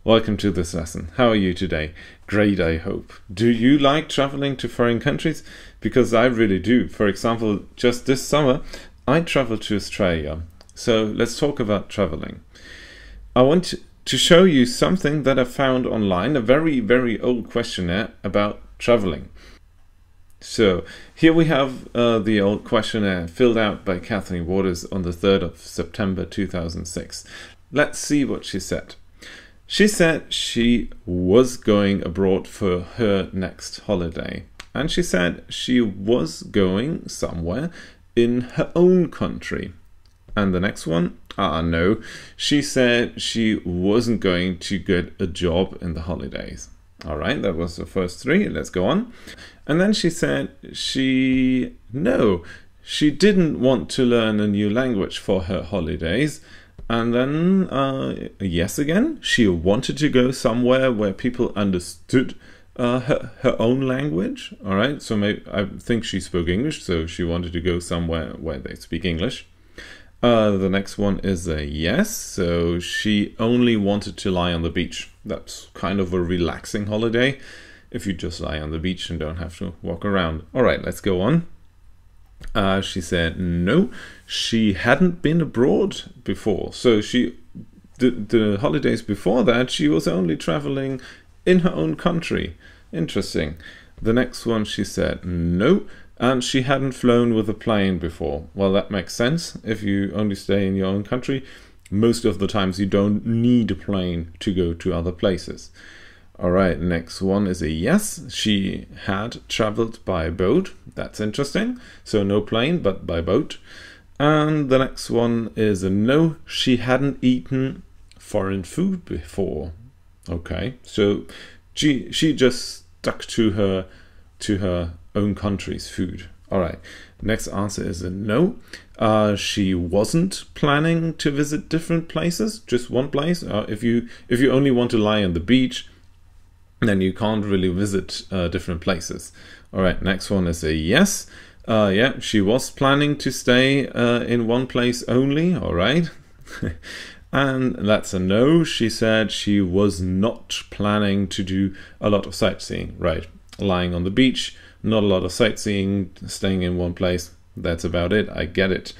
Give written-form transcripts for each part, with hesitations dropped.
Welcome to this lesson. How are you today? Great, I hope. Do you like traveling to foreign countries? Because I really do. For example, just this summer, I traveled to Australia. So let's talk about traveling. I want to show you something that I found online, a very, very old questionnaire about traveling. So here we have the old questionnaire filled out by Kathleen Waters on the 3rd of September 2006. Let's see what she said. She said she was going abroad for her next holiday. And she said she was going somewhere in her own country. And the next one? No. She said she wasn't going to get a job in the holidays. All right, that was the first three. Let's go on. And then she said she didn't want to learn a new language for her holidays. And then, yes again, she wanted to go somewhere where people understood her own language. All right, so maybe, I think she spoke English, so she wanted to go somewhere where they speak English. The next one is a yes, so she only wanted to lie on the beach. That's kind of a relaxing holiday if you just lie on the beach and don't have to walk around. All right, let's go on. She said no, she hadn't been abroad before. So the holidays before that, she was only traveling in her own country. Interesting. The next one, she said no, and she hadn't flown with a plane before. Well, that makes sense. If you only stay in your own country, most of the times you don't need a plane to go to other places. All right, next one is a yes. She had traveled by boat. That's interesting. So no plane, but by boat. And the next one is a no. She hadn't eaten foreign food before. Okay, so she just stuck to her own country's food. All right, next answer is a no. She wasn't planning to visit different places, just one place. If you only want to lie on the beach, then you can't really visit different places. All right, next one is a yes. Yeah, she was planning to stay in one place only. All right. And that's a no. She said she was not planning to do a lot of sightseeing. Right, lying on the beach, not a lot of sightseeing, staying in one place. That's about it. I get it.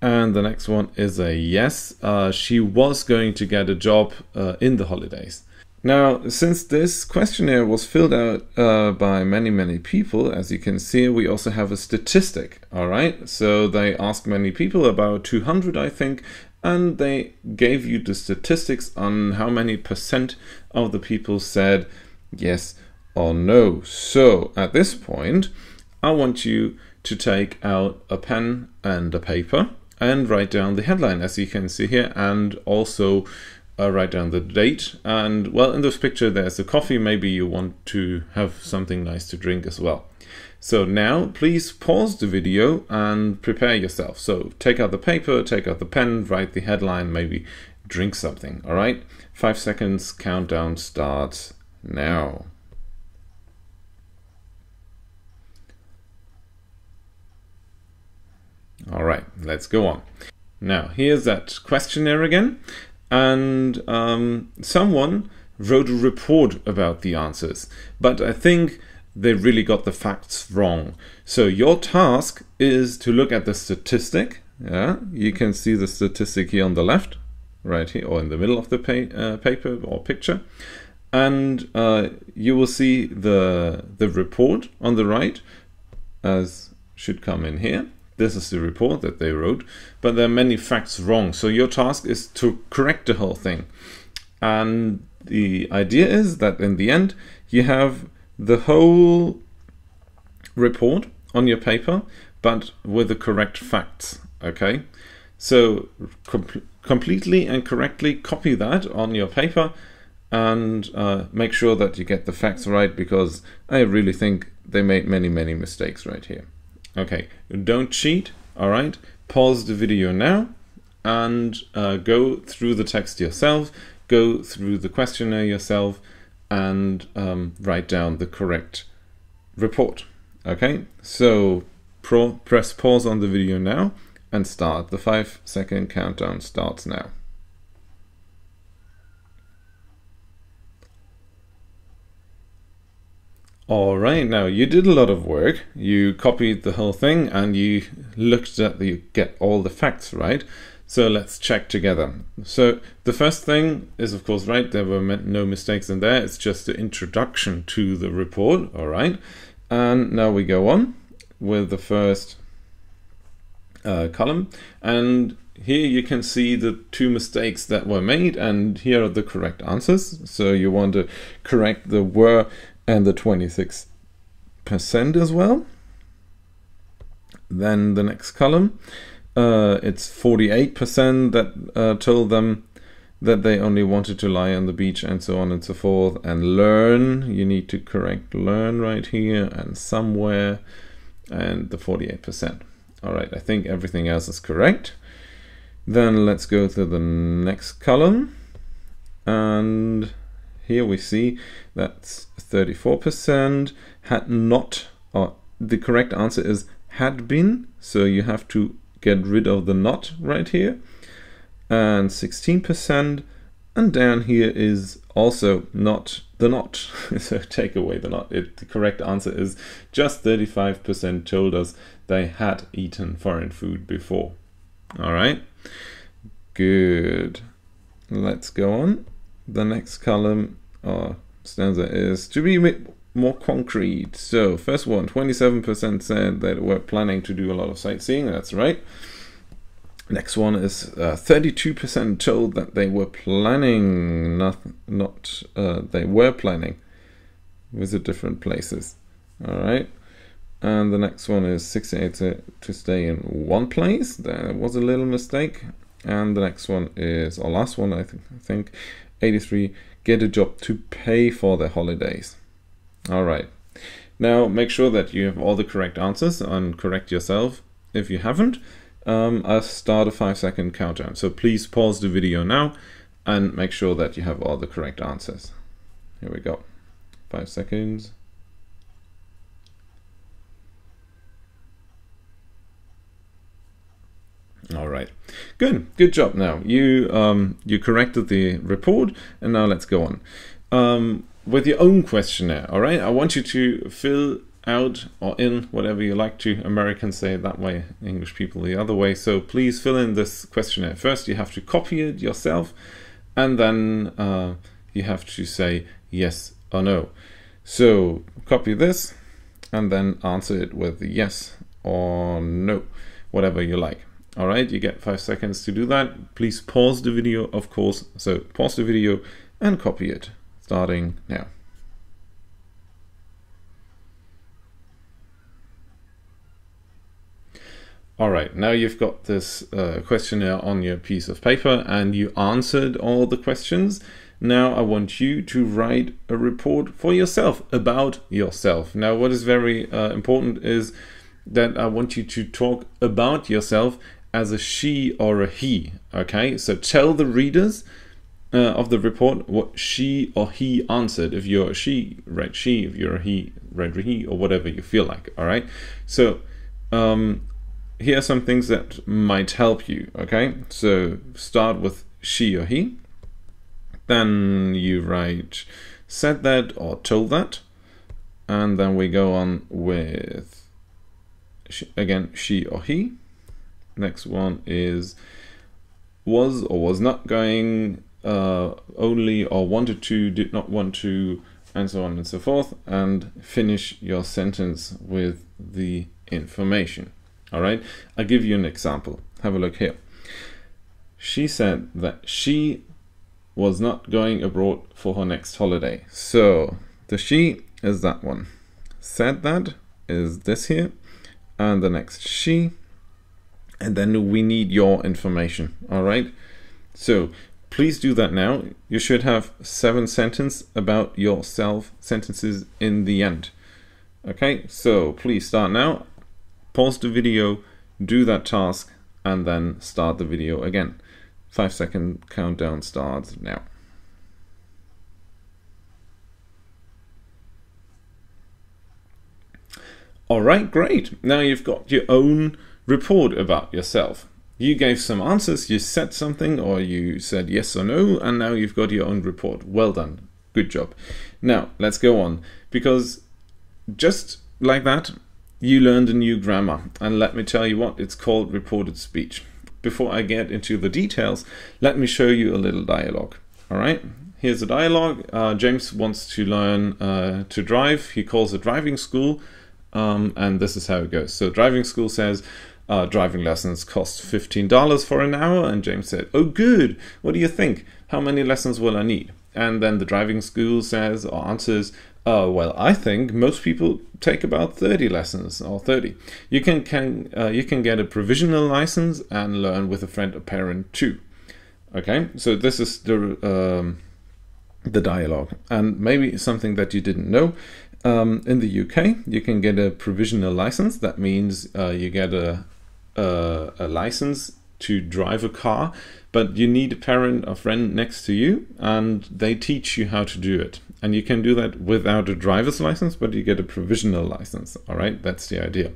And the next one is a yes. She was going to get a job in the holidays. Now, since this questionnaire was filled out by many people, as you can see, we also have a statistic, all right? So they asked many people, about 200, I think, and they gave you the statistics on how many % of the people said yes or no. So at this point, I want you to take out a pen and a paper and write down the headline, as you can see here, and also write down the date. And well, in this picture there's a coffee. Maybe you want to have something nice to drink as well. So now please pause the video and prepare yourself. So take out the paper, take out the pen, write the headline, maybe drink something. All right, 5 seconds countdown starts now. All right, let's go on. Now here's that questionnaire again. And someone wrote a report about the answers, but I think they really got the facts wrong. So your task is to look at the statistic. Yeah, you can see the statistic here on the left, right here, or in the middle of the paper or picture, and you will see the report on the right, as should come in here. This is the report that they wrote, but there are many facts wrong. So your task is to correct the whole thing. And the idea is that in the end, you have the whole report on your paper, but with the correct facts, okay? So completely and correctly copy that on your paper and make sure that you get the facts right, because I really think they made many mistakes right here. Okay, don't cheat, all right? Pause the video now and go through the text yourself, go through the questionnaire yourself, and write down the correct report. Okay, so press pause on the video now and start. The 5-second countdown starts now. All right, now you did a lot of work. You copied the whole thing and you looked at you get all the facts right. So let's check together. So the first thing is, of course, right, there were no mistakes in there. It's just the introduction to the report, all right? And now we go on with the first column. And here you can see the 2 mistakes that were made, and here are the correct answers. So you want to correct the were and the 26% as well. Then the next column. It's 48% that told them that they only wanted to lie on the beach and so on and so forth. And learn, you need to correct learn right here and somewhere, and the 48%. All right, I think everything else is correct. Then let's go to the next column. And here we see that's 34% had not, or the correct answer is had been. So you have to get rid of the not right here, and 16%, and down here is also not the not. So take away the not. The correct answer is just 35% told us they had eaten foreign food before. All right, good. Let's go on. The next column or stanza is to be a bit more concrete. So first one, 27% said that we're planning to do a lot of sightseeing. That's right. Next one is 32% told that they were planning, they were planning visit different places. All right. And the next one is 68 to stay in one place. There was a little mistake. And the next one is, or last one, I think 83, get a job to pay for their holidays. All right, now make sure that you have all the correct answers and correct yourself if you haven't. I'll start a 5-second countdown. So please pause the video now and make sure that you have all the correct answers. Here we go. 5 seconds. All right, good job. Now you corrected the report, and now let's go on with your own questionnaire. All right, I want you to fill out or in whatever you like to. Americans say it that way, English people the other way. So please fill in this questionnaire. First you have to copy it yourself, and then you have to say yes or no. So copy this and then answer it with yes or no, whatever you like. All right, you get 5 seconds to do that. Please pause the video, of course. So pause the video and copy it, starting now. All right, now you've got this questionnaire on your piece of paper and you answered all the questions. Now I want you to write a report for yourself, about yourself. Now what is very important is that I want you to talk about yourself as a she or a he. Okay, so tell the readers of the report what she or he answered. If you're a she, write she. If you're a he, write he, or whatever you feel like. All right, so here are some things that might help you. Okay, so start with she or he, then you write said that or told that, and then we go on with again she or he. Next one is was or was not going, only or wanted to, did not want to, and so on and so forth. And finish your sentence with the information. All right, I'll give you an example. Have a look here. She said that she was not going abroad for her next holiday. So the she is that one. Said that is this here, and the next she. And then we need your information. All right, so please do that now. You should have 7 sentences about yourself sentences in the end. Okay, so please start now, pause the video, do that task, and then start the video again. 5-second countdown starts now. All right, great. Now you've got your own report about yourself. You gave some answers, you said something, or you said yes or no, and now you've got your own report. Well done. Good job. Now let's go on, because just like that, you learned a new grammar. And let me tell you what, it's called reported speech. Before I get into the details, let me show you a little dialogue. All right, here's a dialogue. James wants to learn to drive. He calls a driving school, and this is how it goes. So driving school says, driving lessons cost $15 for an hour. And James said, oh, good. What do you think? How many lessons will I need? And then the driving school says or answers, well, I think most people take about 30 lessons or 30. You can get a provisional license and learn with a friend or parent too. Okay, so this is the dialogue, and maybe something that you didn't know. In the UK, you can get a provisional license. That means you get a license to drive a car, but you need a parent or friend next to you, and they teach you how to do it. And you can do that without a driver's license, but you get a provisional license. All right, that's the idea.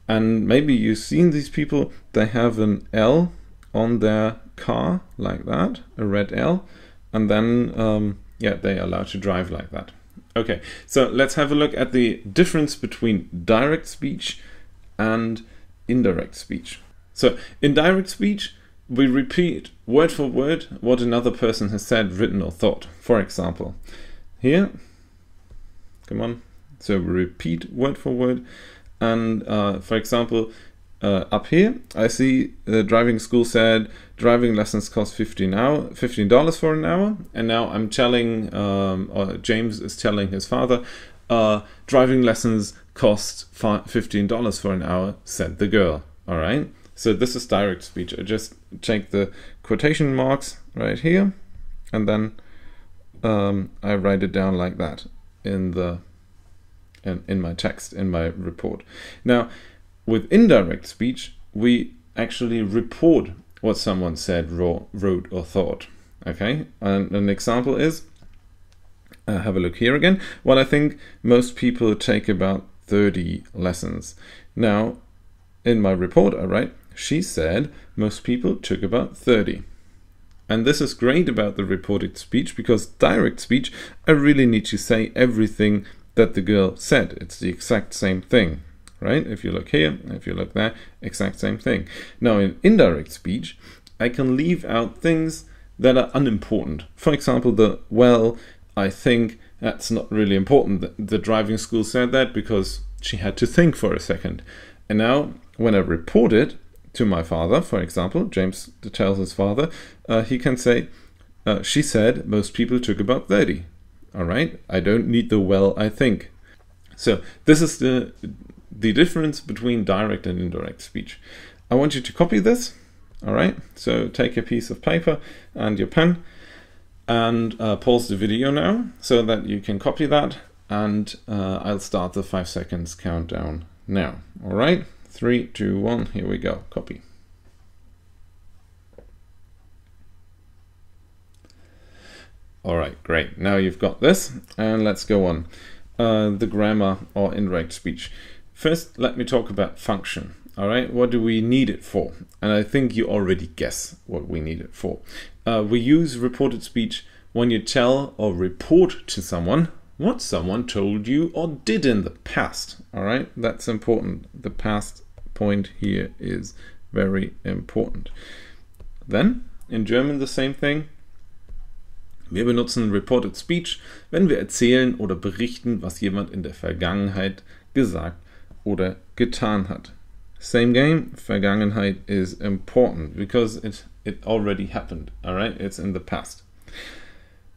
And maybe you've seen these people, they have an L on their car like that, a red L, and then yeah, they are allowed to drive like that. Okay, so let's have a look at the difference between direct speech and indirect speech. So in direct speech, we repeat word for word what another person has said, written, or thought. For example, here, come on, so we repeat word for word, and for example, up here, I see the driving school said driving lessons cost $15 for an hour, and now I'm telling, or James is telling his father, driving lessons cost $15 for an hour, said the girl. All right, so this is direct speech. I just take the quotation marks right here, and then I write it down like that in my text, in my report. Now, with indirect speech, we actually report what someone said, wrote, or thought. Okay, and an example is, have a look here again. Well, I think most people take about 30 lessons. Now, in my report, I write, she said most people took about 30. And this is great about the reported speech, because direct speech, I really need to say everything that the girl said. It's the exact same thing. Right? If you look here, if you look there, exact same thing. Now in indirect speech, I can leave out things that are unimportant. For example, the well, I think, that's not really important. The driving school said that because she had to think for a second. And now when I report it to my father, for example, James tells his father, he can say, she said most people took about 30. All right? I don't need the well, I think. So this is the difference between direct and indirect speech. I want you to copy this. All right, so take a piece of paper and your pen and pause the video now so that you can copy that, and I'll start the 5 seconds countdown now. All right, 3, 2, 1, here we go. Copy. All right, great. Now you've got this, and let's go on. The grammar or indirect speech. First, let me talk about function. All right, what do we need it for? And I think you already guess what we need it for. We use reported speech when you tell or report to someone what someone told you or did in the past. All right, that's important. The past point here is very important. Then, in German the same thing. Wir benutzen reported speech, wenn wir erzählen oder berichten, was jemand in der Vergangenheit gesagt oder getan hat. Same game, Vergangenheit is important because it already happened, all right? It's in the past.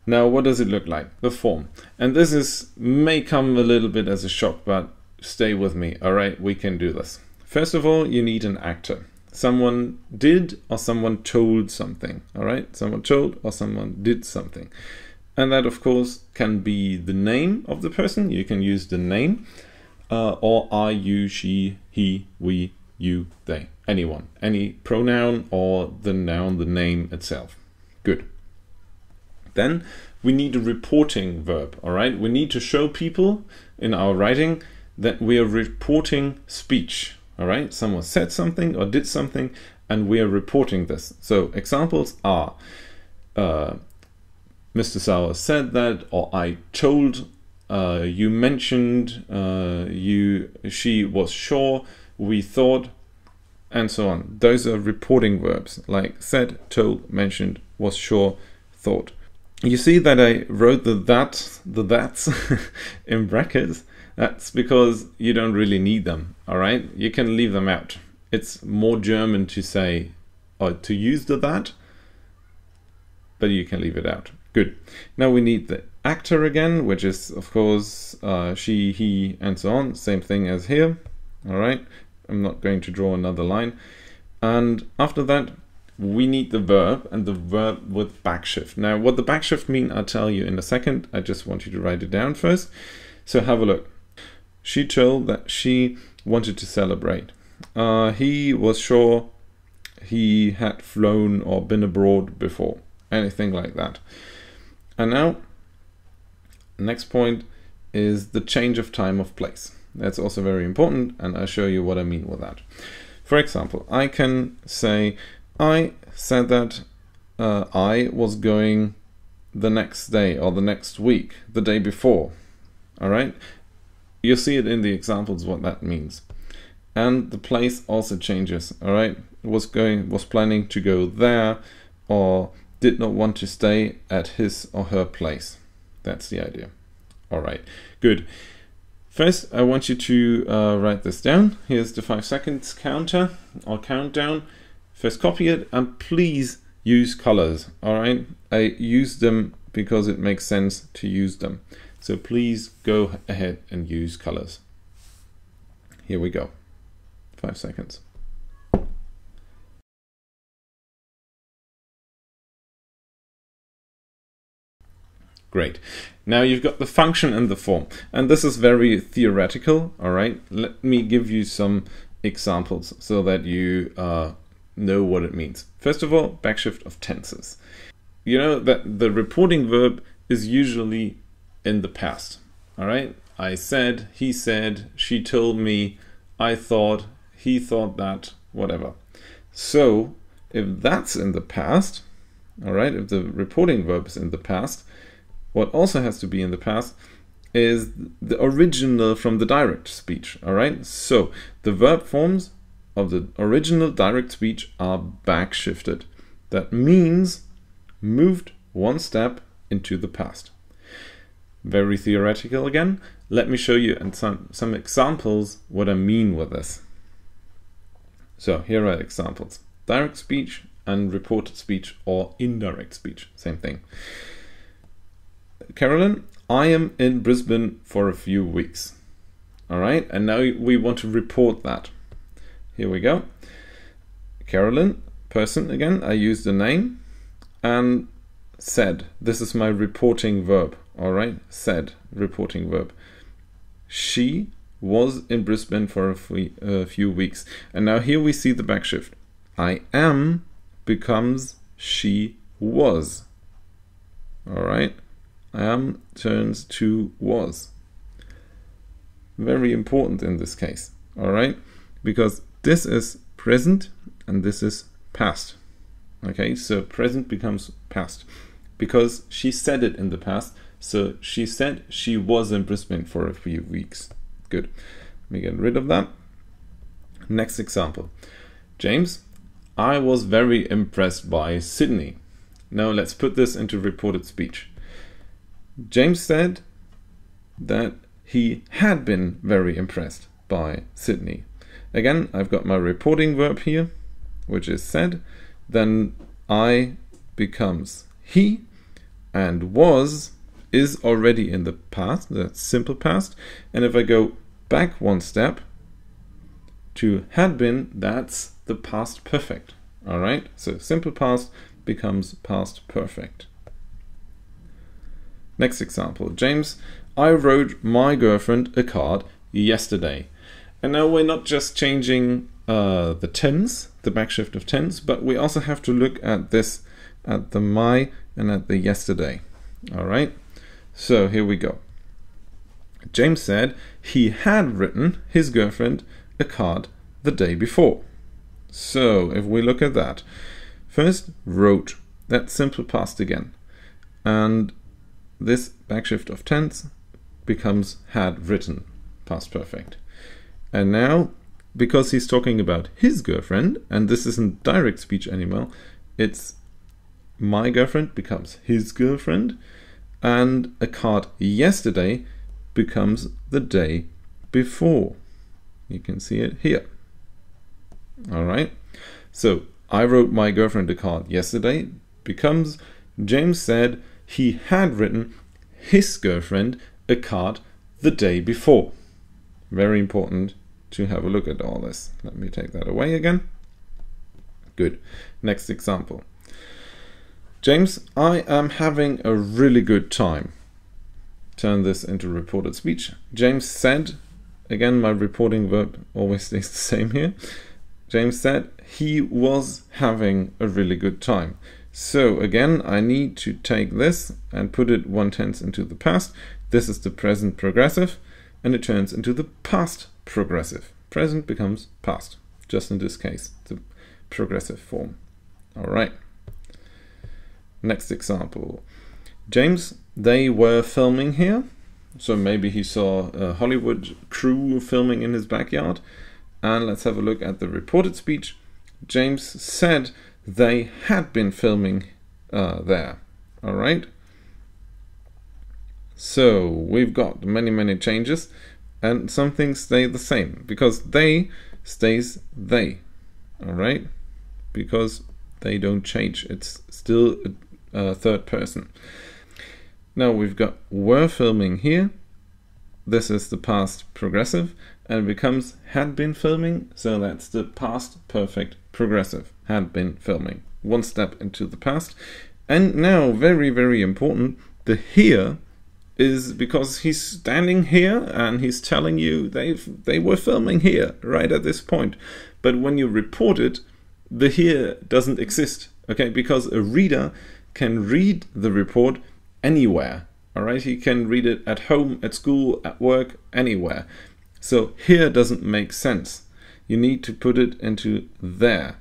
Now, what does it look like? The form. And this may come a little bit as a shock, but stay with me, all right? We can do this. First of all, you need an actor. Someone did or someone told something, all right? Someone told or someone did something. And that, of course, can be the name of the person. You can use the name. Or I, you, she, he, we, you, they. Anyone. Any pronoun or the noun, the name itself. Good. Then we need a reporting verb, all right? We need to show people in our writing that we are reporting speech, all right? Someone said something or did something, and we are reporting this. So examples are, Mr. Sauer said that, or I told you mentioned, she was sure, we thought, and so on. Those are reporting verbs like said, told, mentioned, was sure, thought. You see that I wrote the that's in brackets. That's because you don't really need them, all right? You can leave them out. It's more German to say, or to use the that, but you can leave it out. Good. Now we need the actor again, which is, of course, she, he, and so on. Same thing as here, all right? I'm not going to draw another line. And after that, we need the verb, and the verb with backshift. Now, what the backshift mean, I'll tell you in a second. I just want you to write it down first. So have a look. She told that she wanted to celebrate. He was sure he had flown or been abroad before. Anything like that. And now, next point is the change of time of place. That's also very important, and I'll show you what I mean with that. For example, I can say, I said that I was going the next day or the next week, the day before. All right? You'll see it in the examples what that means. And the place also changes. All right? Was planning to go there, or did not want to stay at his or her place. That's the idea. All right, good. First, I want you to write this down. Here's the 5 seconds counter or countdown. First, copy it, and please use colors. All right, I use them because it makes sense to use them. So please go ahead and use colors. Here we go. 5 seconds. Great. Now you've got the function and the form. And this is very theoretical, all right? Let me give you some examples so that you know what it means. First of all, backshift of tenses. You know that the reporting verb is usually in the past, all right? I said, he said, she told me, I thought, he thought that, whatever. So if that's in the past, all right, if the reporting verb is in the past, what also has to be in the past is the original from the direct speech, all right? So the verb forms of the original direct speech are backshifted. That means moved one step into the past. Very theoretical again. Let me show you in some examples what I mean with this. So here are examples. Direct speech and reported speech, or indirect speech, same thing. Carolyn, I am in Brisbane for a few weeks. All right, and now we want to report that. Here we go. Carolyn, person again, I use the name, and said. This is my reporting verb. All right, said, reporting verb. She was in Brisbane for a few weeks. And now here we see the backshift. I am becomes she was. All right. I am turns to was. Very important in this case, all right? Because this is present and this is past. Okay, so present becomes past because she said it in the past. So she said she was in Brisbane for a few weeks. Good. Let me get rid of that. Next example. James, I was very impressed by Sydney. Now let's put this into reported speech. James said that he had been very impressed by Sydney. Again, I've got my reporting verb here, which is said. Then I becomes he, and was is already in the past, that's simple past. And if I go back one step to had been, that's the past perfect. All right, so simple past becomes past perfect. Next example, James, I wrote my girlfriend a card yesterday. And now we're not just changing the tense, the backshift of tense, but we also have to look at this, at the my and at the yesterday. All right, so here we go. James said he had written his girlfriend a card the day before. So if we look at that, first wrote, that's simple past again. And this backshift of tense becomes had written, past perfect. And now, because he's talking about his girlfriend, and this isn't direct speech anymore, it's my girlfriend becomes his girlfriend, and a card yesterday becomes the day before. You can see it here. All right. So I wrote my girlfriend a card yesterday becomes James said he had written his girlfriend a card the day before. Very important to have a look at all this. Let me take that away again. Good. Next example. James, I am having a really good time. Turn this into reported speech. James said, again, my reporting verb always stays the same here. James said he was having a really good time. So again, I need to take this and put it one tense into the past. This is the present progressive, and it turns into the past progressive. Present becomes past, just in this case, the progressive form. All right. Next example. James, they were filming here. So maybe he saw a Hollywood crew filming in his backyard. And let's have a look at the reported speech. James said they had been filming there. All right. So we've got many changes, and some things stay the same because they stays they. All right. Because they don't change. It's still a third person. Now we've got were filming here. This is the past progressive, and it becomes had been filming. So that's the past perfect progressive. Had been filming. One step into the past. And now, very important, the here is because he's standing here and he's telling you they were filming here right at this point. But when you report it, the here doesn't exist. Okay, because a reader can read the report anywhere. All right, he can read it at home, at school, at work, anywhere. So here doesn't make sense. You need to put it into there.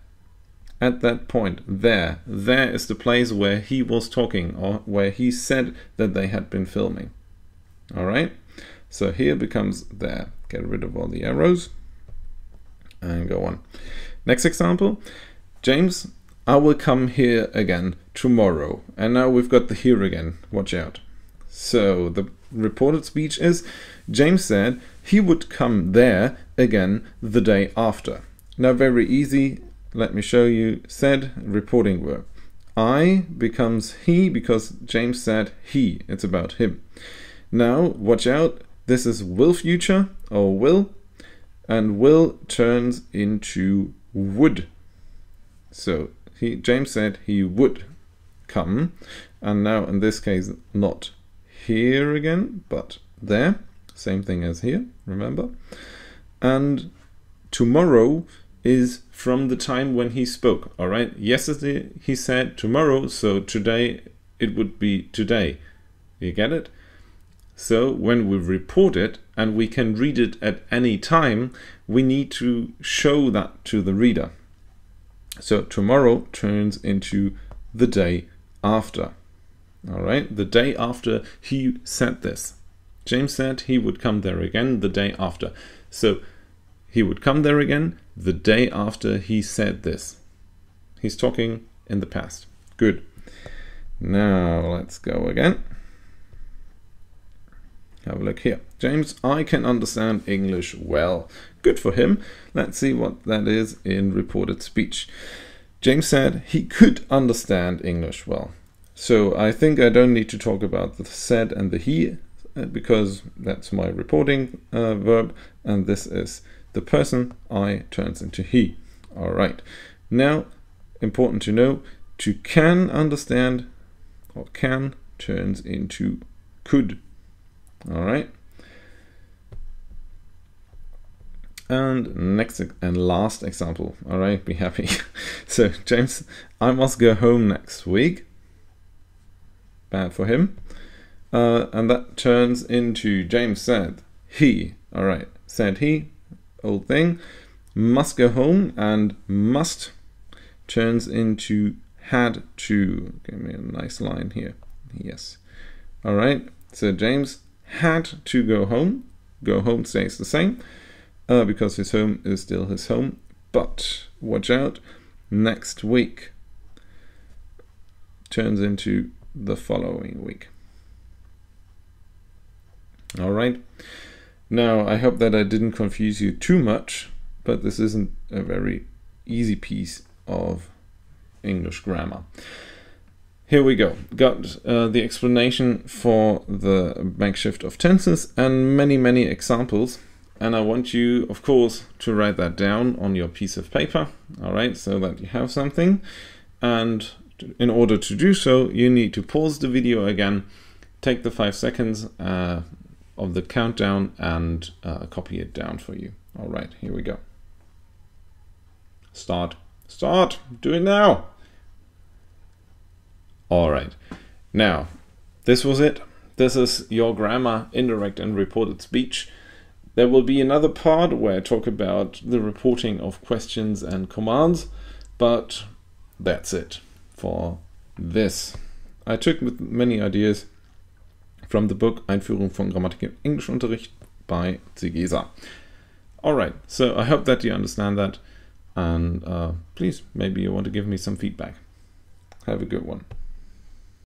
At that point, there is the place where he was talking or where he said that they had been filming. All right, so here becomes there. Get rid of all the arrows and go on. Next example. James, I will come here again tomorrow. And now we've got the here again. Watch out. So the reported speech is James said he would come there again the day after. Now very easy. Let me show you. Said, reporting verb. I becomes he because James said he. It's about him. Now watch out. This is will future or will. And will turns into would. So James said he would come, and now in this case not here again but there, same thing as here, remember. And tomorrow is from the time when he spoke. All right, yesterday he said tomorrow, so today it would be today. You get it? So when we report it and we can read it at any time, we need to show that to the reader. So tomorrow turns into the day after. All right, the day after he said this. James said he would come there again the day after. So he would come there again the day after he said this. He's talking in the past. Good. Now let's go again. Have a look here. James, I can understand English well. Good for him. Let's see what that is in reported speech. James said he could understand English well. So I think I don't need to talk about the said and the he because that's my reporting verb, and this is the person. I turns into he. All right. Now, important to know, to can understand or can turns into could. All right. And next and last example. All right, be happy. So James, I must go home next week. Bad for him. And that turns into James said he. All right, said he, old thing. Must go home, and must turns into had to. Give me a nice line here. Yes. All right. So James had to go home. Go home stays the same because his home is still his home. But watch out, next week turns into the following week. All right. Now, I hope that I didn't confuse you too much, but this isn't a very easy piece of English grammar. Here we go. Got the explanation for the makeshift of tenses and many, many examples. And I want you, of course, to write that down on your piece of paper, all right, so that you have something. And in order to do so, you need to pause the video again, take the 5 seconds of the countdown and copy it down for you. All right, here we go. Start. Do it now. All right. Now, this was it. This is your grammar, indirect and reported speech. There will be another part where I talk about the reporting of questions and commands, but that's it for this. I took many ideas from the book Einführung von Grammatik im Englischunterricht by Zigesa. All right, so I hope that you understand that, and please, maybe you want to give me some feedback. Have a good one.